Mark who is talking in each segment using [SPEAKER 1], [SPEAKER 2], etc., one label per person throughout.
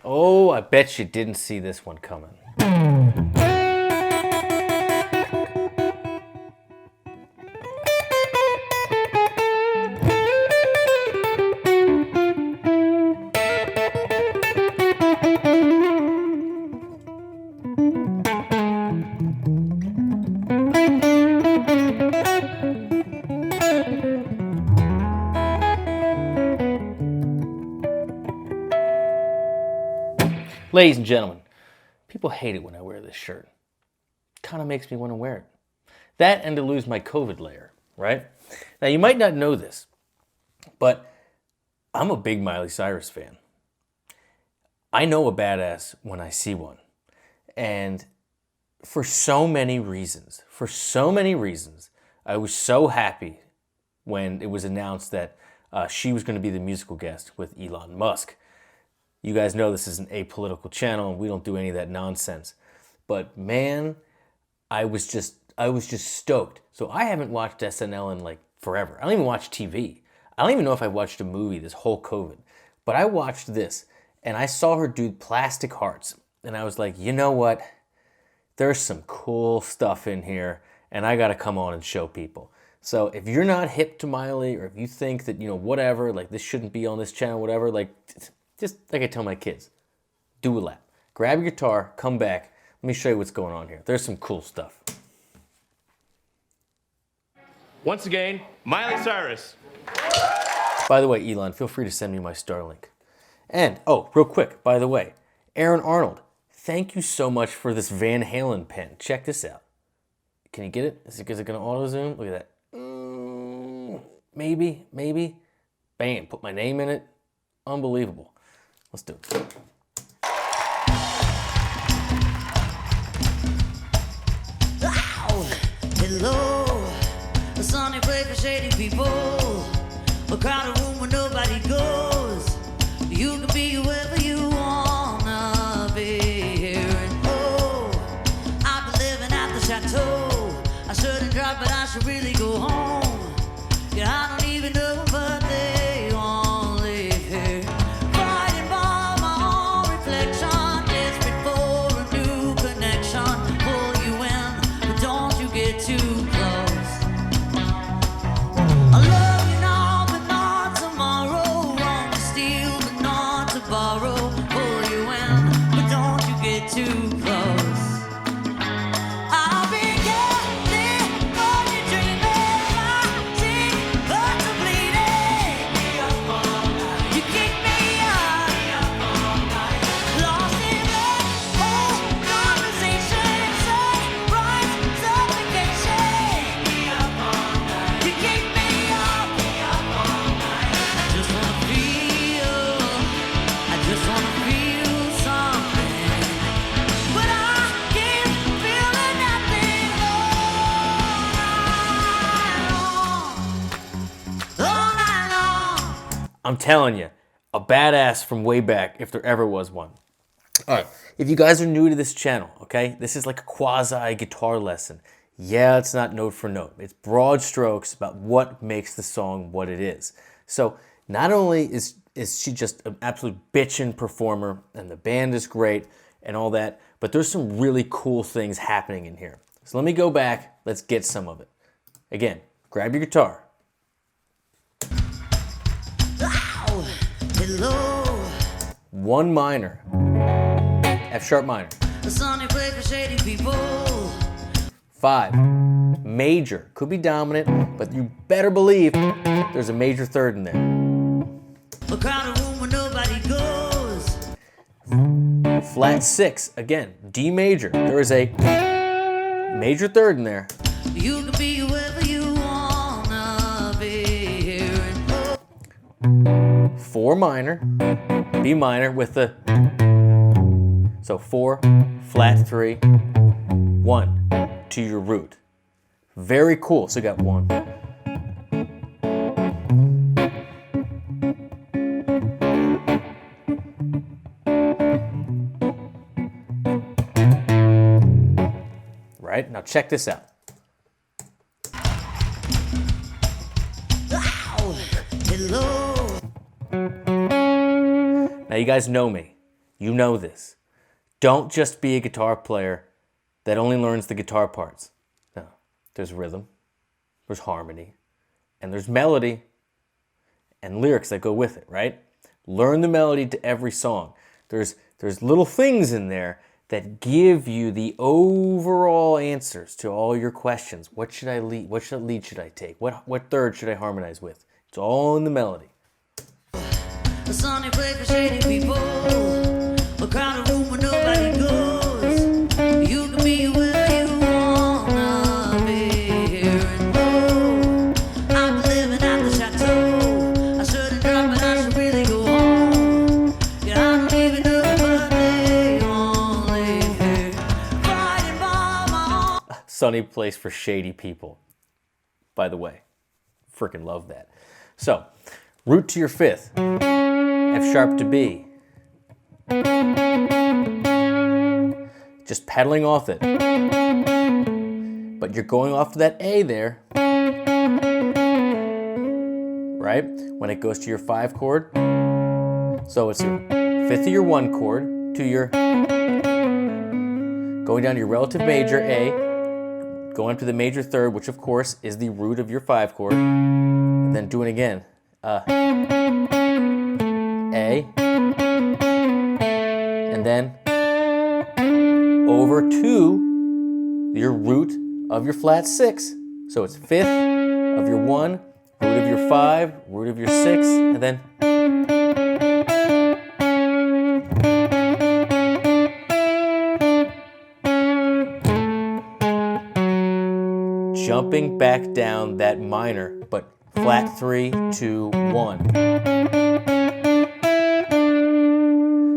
[SPEAKER 1] Oh, I bet you didn't see this one coming. Ladies and gentlemen, people hate it when I wear this shirt. Kind of makes me want to wear it. That and to lose my COVID layer, right? Now, you might not know this, but I'm a big Miley Cyrus fan. I know a badass when I see one. And for so many reasons, I was so happy when it was announced that she was going to be the musical guest with Elon Musk. You guys know this is an apolitical channel and we don't do any of that nonsense. But man, I was just stoked. So I haven't watched SNL in like forever. I don't even watch TV. I don't even know if I watched a movie this whole COVID. But I watched this and I saw her do Plastic Hearts. And I was like, you know what? There's some cool stuff in here and I gotta come on and show people. So if you're not hip to Miley or if you think that, whatever, like this shouldn't be on this channel, whatever, like just like I tell my kids, do a lap. Grab your guitar, come back. Let me show you what's going on here. There's some cool stuff.
[SPEAKER 2] Once again, Miley Cyrus.
[SPEAKER 1] By the way, Elon, feel free to send me my Starlink. And, oh, real quick, by the way, Aaron Arnold, thank you so much for this Van Halen pen. Check this out. Can you get it? Is it going to auto zoom? Look at that. Maybe. Bam, put my name in it. Unbelievable. Let's do it.
[SPEAKER 3] Hello, a sunny place for shady people, a crowded room where nobody goes. You can be whoever you wanna be here. And oh, I've been living at the chateau. I shouldn't drive, but I should really go home. Yeah, I don't even know what they won't live here. Fighting by my own reflection, desperate for a new connection. Pull you in, but don't you get too close. I love you now, but not tomorrow. Want to steal, but not to borrow. Pull you in, but don't you get too close. I'll be getting what you're dreaming. My teeth hurt are bleeding. You keep me up, lost in red hole conversations, sunrise suffocation. You keep me up. I just wanna feel something, but I keep feeling nothing all night long.
[SPEAKER 1] I'm telling you, a badass from way back, if there ever was one. All right, if you guys are new to this channel, okay, this is like a quasi guitar lesson. Yeah, it's not note for note. It's broad strokes about what makes the song what it is. So not only is she just an absolute bitchin' performer and the band is great and all that, but there's some really cool things happening in here. So let me go back. Let's get some of it. Again, grab your guitar.
[SPEAKER 3] Ow! Hello,
[SPEAKER 1] 1 minor, F sharp minor.
[SPEAKER 3] a sunny place for shady people.
[SPEAKER 1] 5, major, could be dominant, but you better believe there's a major third in there.
[SPEAKER 3] A crowded room where nobody goes.
[SPEAKER 1] Flat 6, again, D major. There is a major third in there.
[SPEAKER 3] You can be whoever you wanna be here. And
[SPEAKER 1] 4 minor, B minor with the, so 4, flat 3, 1 to your root. Very cool. So you got 1. Right, now check this out.
[SPEAKER 3] ow! Hello.
[SPEAKER 1] Now you guys know me. You know this. Don't just be a guitar player that only learns the guitar parts. No, there's rhythm, there's harmony, and there's melody and lyrics that go with it, right? Learn the melody to every song. There's little things in there that give you the overall answers to all your questions. What should I lead? What lead should I take? What third should I harmonize with? It's all in the melody.
[SPEAKER 3] A sunny place for shady people. A crowded room where nobody goes. You can be where you wanna be. Here and go. I'm living at the chateau. I shouldn't drive, but I should really go home. Yeah, I don't even know what they only hear. Fighting by my own.
[SPEAKER 1] Sunny place for shady people. By the way, freaking love that. So, root to your fifth. F sharp to B. Just pedaling off it. But you're going off to that A there. Right? When it goes to your 5 chord. So it's your 5th of your 1 chord to your, going down to your relative major A, going to the major 3rd, which of course is the root of your 5 chord, and then doing it again. A, and then over to your root of your flat 6. So it's 5th of your 1, root of your 5, root of your 6, and then jumping back down that minor, but flat 3, 2, 1.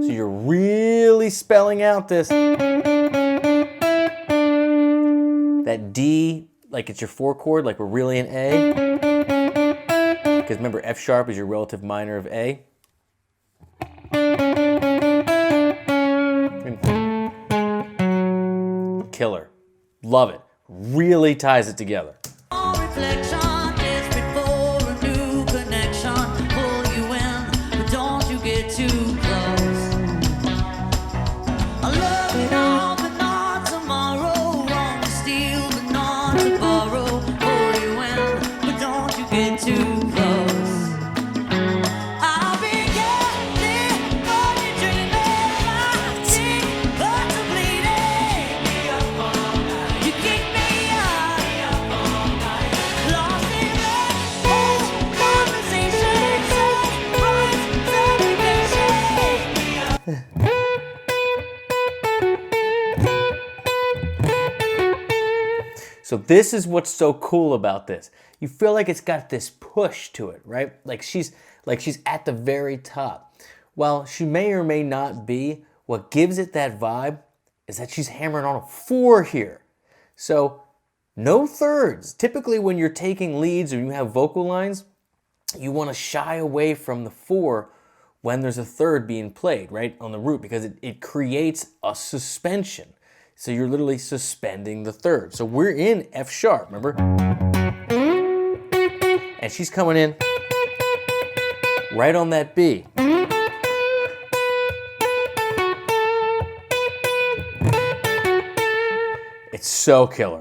[SPEAKER 1] So you're really spelling out this. That D, like it's your 4 chord, like we're really in A. Because remember, F sharp is your relative minor of A. Killer. Love it. Really ties it together.
[SPEAKER 3] Reflection is before a new connection. Pull you in, but don't you get too close. I love it all, but not tomorrow. Want to steal, but not to borrow. Pull you in, but don't you get too close. I'll be getting what you're dreaming. My teeth hurts are bleeding. You keep me up. Lost in red conversations,
[SPEAKER 1] So this is what's so cool about this. You feel like it's got this push to it, right? Like she's at the very top. While she may or may not be, what gives it that vibe is that she's hammering on a 4 here. So no thirds. Typically when you're taking leads or you have vocal lines, you want to shy away from the 4 when there's a third being played, right, on the root, because it creates a suspension. So you're literally suspending the third. So we're in F sharp, remember? And she's coming in right on that B. It's so killer.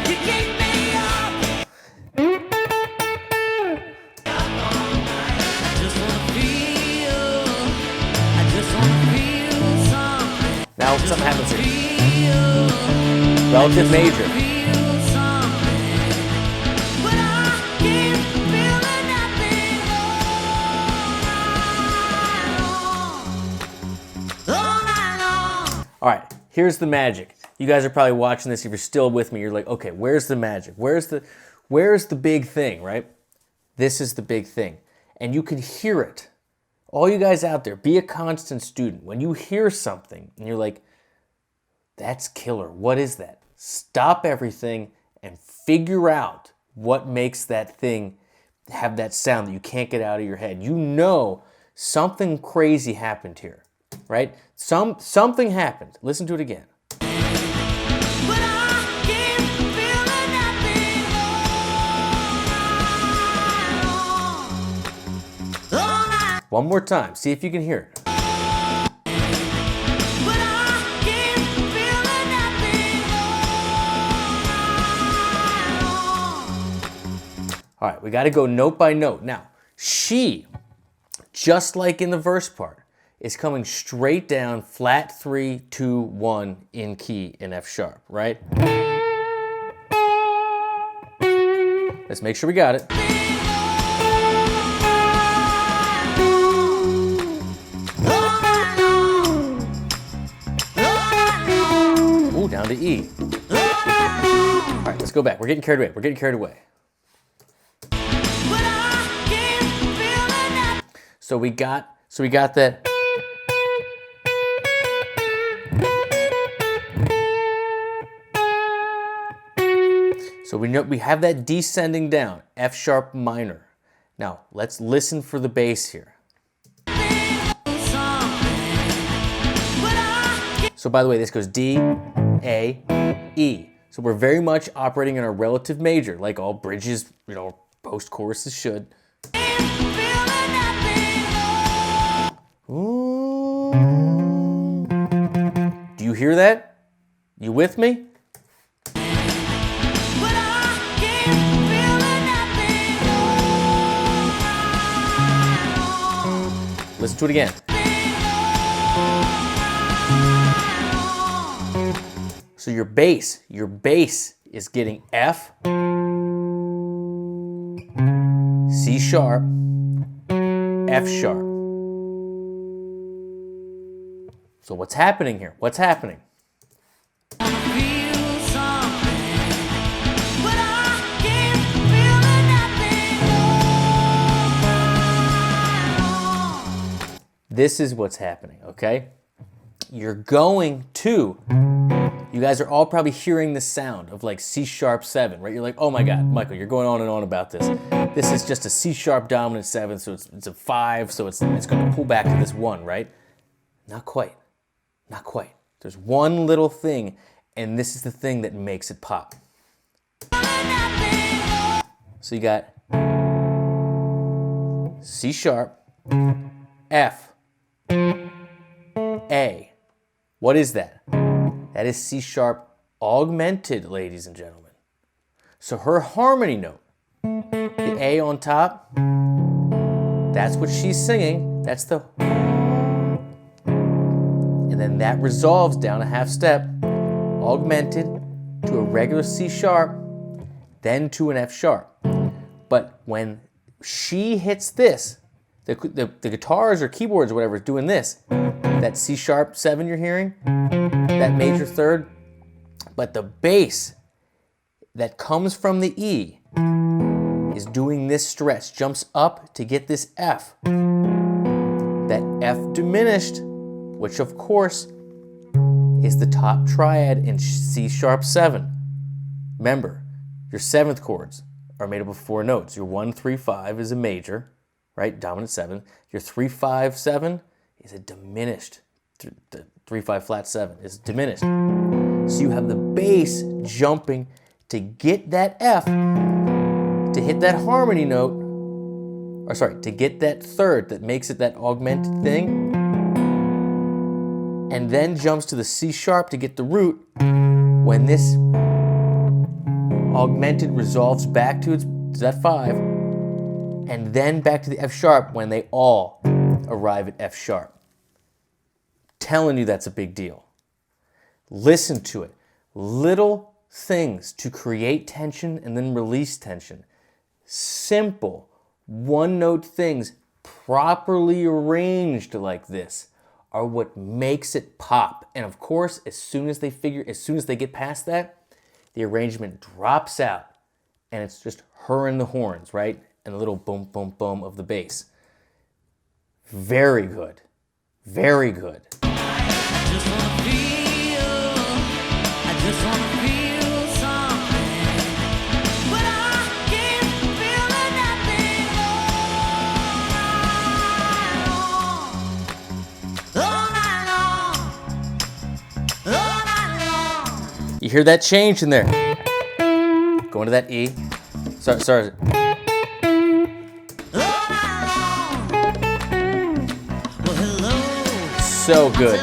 [SPEAKER 3] you keep me up. I just wanna feel. I just wanna feel something.
[SPEAKER 1] Now something happens here.
[SPEAKER 3] Feel.
[SPEAKER 1] Relative major.
[SPEAKER 3] Feel something. But I keep feeling nothing all night long.
[SPEAKER 1] All right, here's the magic. You guys are probably watching this. If you're still with me, you're like, okay, where's the magic? Where's the big thing, right? This is the big thing. And you can hear it. All you guys out there, be a constant student. When you hear something and you're like, that's killer. What is that? Stop everything and figure out what makes that thing have that sound that you can't get out of your head. You know something crazy happened here, right? Something happened. Listen to it again.
[SPEAKER 3] But I keep feeling nothing all night long.
[SPEAKER 1] One more time. See if you can hear it. All right, we got to go note by note. Now, she, just like in the verse part, is coming straight down, flat 3, 2, 1 in key in F sharp, right? Let's make sure we got it. Ooh, down to E. All right, let's go back. We're getting carried away. We're getting carried away. So we got that. So we know we have that descending down, F sharp minor. Now let's listen for the bass here. So by the way, this goes D, A, E. So we're very much operating in a relative major, like all bridges, post choruses should. Ooh. Do you hear that? You with me? Listen to it again. So your bass is getting F, C sharp, F sharp. So what's happening here? What's happening? This is what's happening, okay? You're going to, you guys are all probably hearing the sound of like C sharp 7, right? You're like, oh my God, Michael, you're going on and on about this. This is just a C sharp dominant 7, so it's a 5, so it's going to pull back to this 1, right? Not quite, not quite. There's one little thing, and this is the thing that makes it pop. So you got C sharp, F, A. What is that? That is C sharp augmented, ladies and gentlemen. So her harmony note, the A on top, that's what she's singing. That's the, and then that resolves down a half step, augmented to a regular C sharp, then to an F sharp. But when she hits this, the guitars or keyboards or whatever is doing this, that C sharp 7 you're hearing, that major third, but the bass that comes from the E is doing this stretch, jumps up to get this F. That F diminished, which of course is the top triad in C sharp 7. Remember, your 7th chords are made up of 4 notes. Your 1, 3, 5 is a major, right? Dominant 7. Your 3, 5, 7 is a diminished. The 3, 5 flat 7 is diminished. So you have the bass jumping to get that F, to hit that harmony note, or sorry, to get that third that makes it that augmented thing, and then jumps to the C sharp to get the root. When this augmented resolves back to that 5, and then back to the F sharp when they all arrive at F sharp. Telling you that's a big deal. Listen to it. Little things to create tension and then release tension. Simple, one-note things properly arranged like this are what makes it pop. And of course, as soon as they get past that, the arrangement drops out and it's just her and the horns, right? And a little boom, boom, boom of the bass. Very good. Very good.
[SPEAKER 3] I just wanna feel something, but I keep feeling nothing all night long.
[SPEAKER 1] You hear that change in there? Going to that E. Sorry. So good.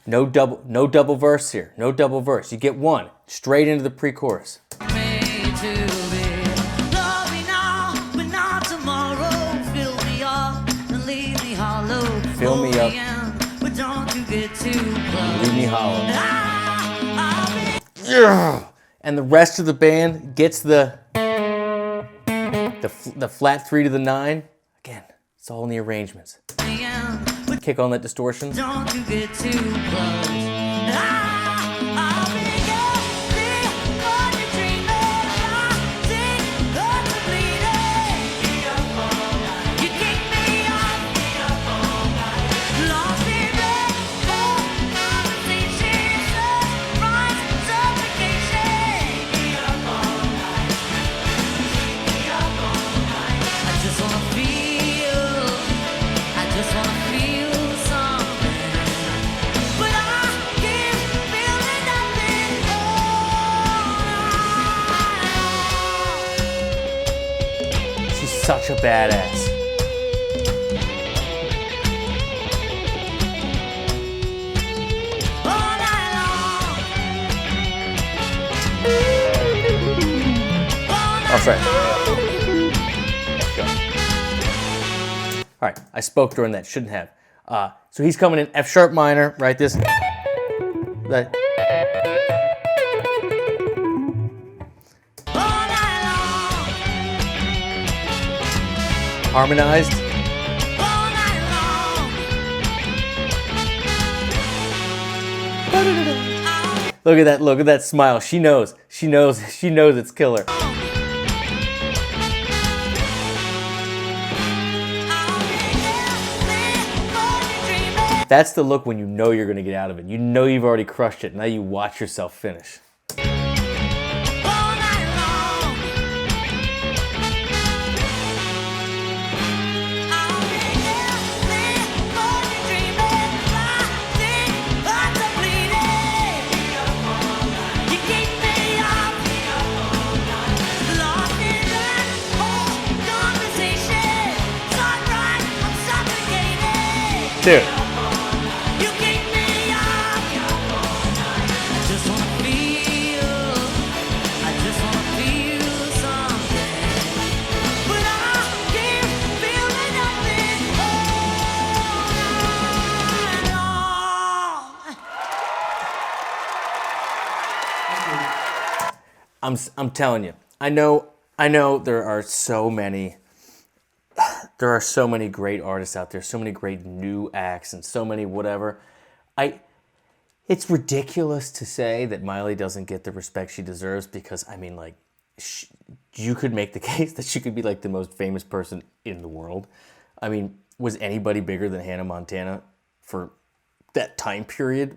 [SPEAKER 1] No double verse here. No double verse. You get one straight into the pre-chorus.
[SPEAKER 3] Made to be. Love me now, but not tomorrow. Fill me up and leave me hollow.
[SPEAKER 1] Fill me
[SPEAKER 3] Hold
[SPEAKER 1] up.
[SPEAKER 3] in, but don't you get too close.
[SPEAKER 1] Leave me hollow.
[SPEAKER 3] I'll be
[SPEAKER 1] Yeah. And the rest of the band gets the flat 3 to the 9. Again, it's all in the arrangements.
[SPEAKER 3] in, but
[SPEAKER 1] Kick on that distortion.
[SPEAKER 3] don't you get too close. I'll be guilty of your dreaming. Rising up to bleeding. You keep me up. Lost in bed for conversation. Sunrise, suffocation. I just wanna feel something. But I keep feeling nothing all.
[SPEAKER 1] She's such a badass.
[SPEAKER 3] All night long.
[SPEAKER 1] Oh, sorry. Go. All right, I spoke during that. Shouldn't have. So he's coming in F sharp minor, right? This. That.
[SPEAKER 3] All night long.
[SPEAKER 1] Harmonized.
[SPEAKER 3] All night long.
[SPEAKER 1] Look at that. Look at that smile. She knows. She knows it's killer. That's the look when you know you're going to get out of it. You know you've already crushed it. Now you watch yourself finish. Dude.
[SPEAKER 3] You keep me up. I just wanna feel something. But I keep feeling nothing all night long.
[SPEAKER 1] I'm telling you. I know there are so many great artists out there, so many great new acts and so many whatever. It's ridiculous to say that Miley doesn't get the respect she deserves because, I mean, like, you could make the case that she could be like the most famous person in the world. I mean, was anybody bigger than Hannah Montana for that time period?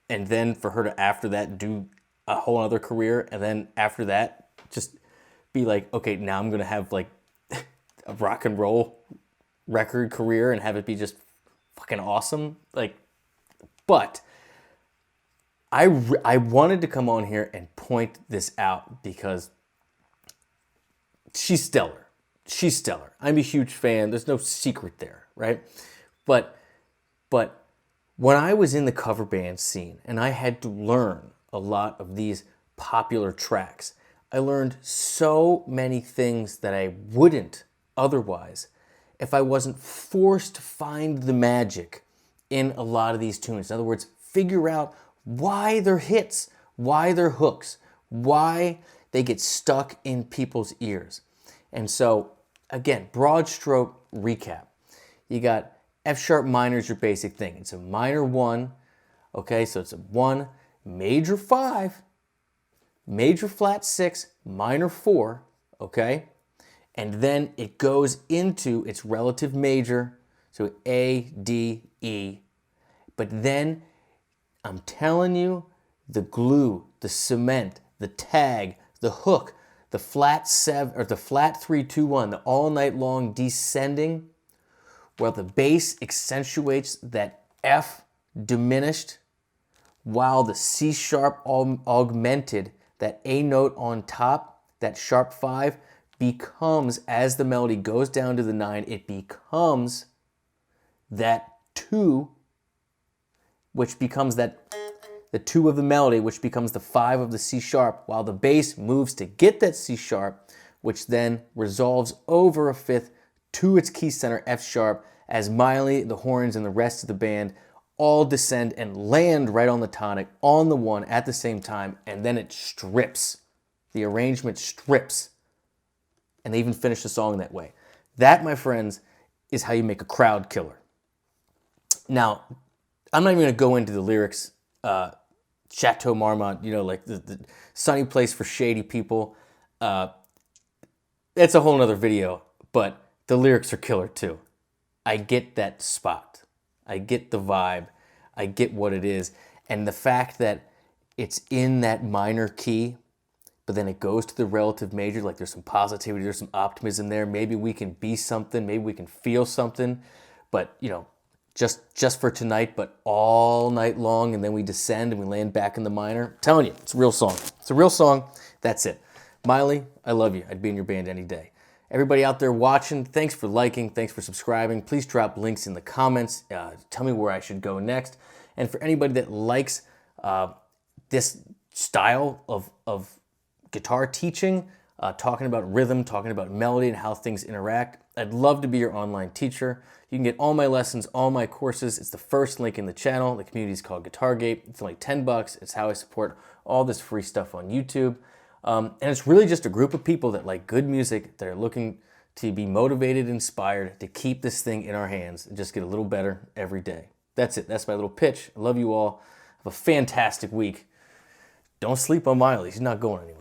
[SPEAKER 1] And then for her to, after that, do a whole other career, and then after that, just be like, okay, now I'm going to have like a rock and roll record career and have it be just fucking awesome. Like, but I wanted to come on here and point this out because she's stellar. She's stellar. I'm a huge fan. There's no secret there, right? But when I was in the cover band scene and I had to learn a lot of these popular tracks, I learned so many things that I wouldn't otherwise if I wasn't forced to find the magic in a lot of these tunes. In other words, figure out why they're hits, why they're hooks, why they get stuck in people's ears. And so, again, broad stroke recap. You got F sharp minor is your basic thing. It's a minor 1, okay? So it's a 1, major 5, major flat 6, minor 4, okay? And then it goes into its relative major, so A, D, E. But then, I'm telling you, the glue, the cement, the tag, the hook, the flat 7 or the flat 3 2 1, the all night long descending, where the bass accentuates that F diminished, while the C sharp augmented, that A note on top, that sharp 5, becomes, as the melody goes down to the 9, it becomes that 2 which becomes the 2 of the melody, which becomes the 5 of the C sharp, while the bass moves to get that C sharp, which then resolves over a 5th to its key center F sharp, as Miley, the horns, and the rest of the band all descend and land right on the tonic, on the 1 at the same time, and then it strips. The arrangement strips. And they even finish the song that way. That, my friends, is how you make a crowd killer. Now, I'm not even going to go into the lyrics. Chateau Marmont, like the sunny place for shady people. That's a whole nother video, but the lyrics are killer too. I get that spot. I get the vibe. I get what it is. And the fact that it's in that minor key, but then it goes to the relative major, like there's some positivity, there's some optimism there. Maybe we can be something, maybe we can feel something, but just for tonight, but all night long, and then we descend and we land back in the minor. I'm telling you, it's a real song. It's a real song. That's it. Miley, I love you. I'd be in your band any day. Everybody out there watching, thanks for liking, thanks for subscribing. Please drop links in the comments. Tell me where I should go next. And for anybody that likes this style of guitar teaching, talking about rhythm, talking about melody and how things interact, I'd love to be your online teacher. You can get all my lessons, all my courses. It's the first link in the channel. The community is called GuitarGate. It's only $10. It's how I support all this free stuff on YouTube. And it's really just a group of people that like good music, that are looking to be motivated, inspired, to keep this thing in our hands and just get a little better every day. That's it. That's my little pitch. I love you all. Have a fantastic week. Don't sleep on Miley. He's not going anywhere.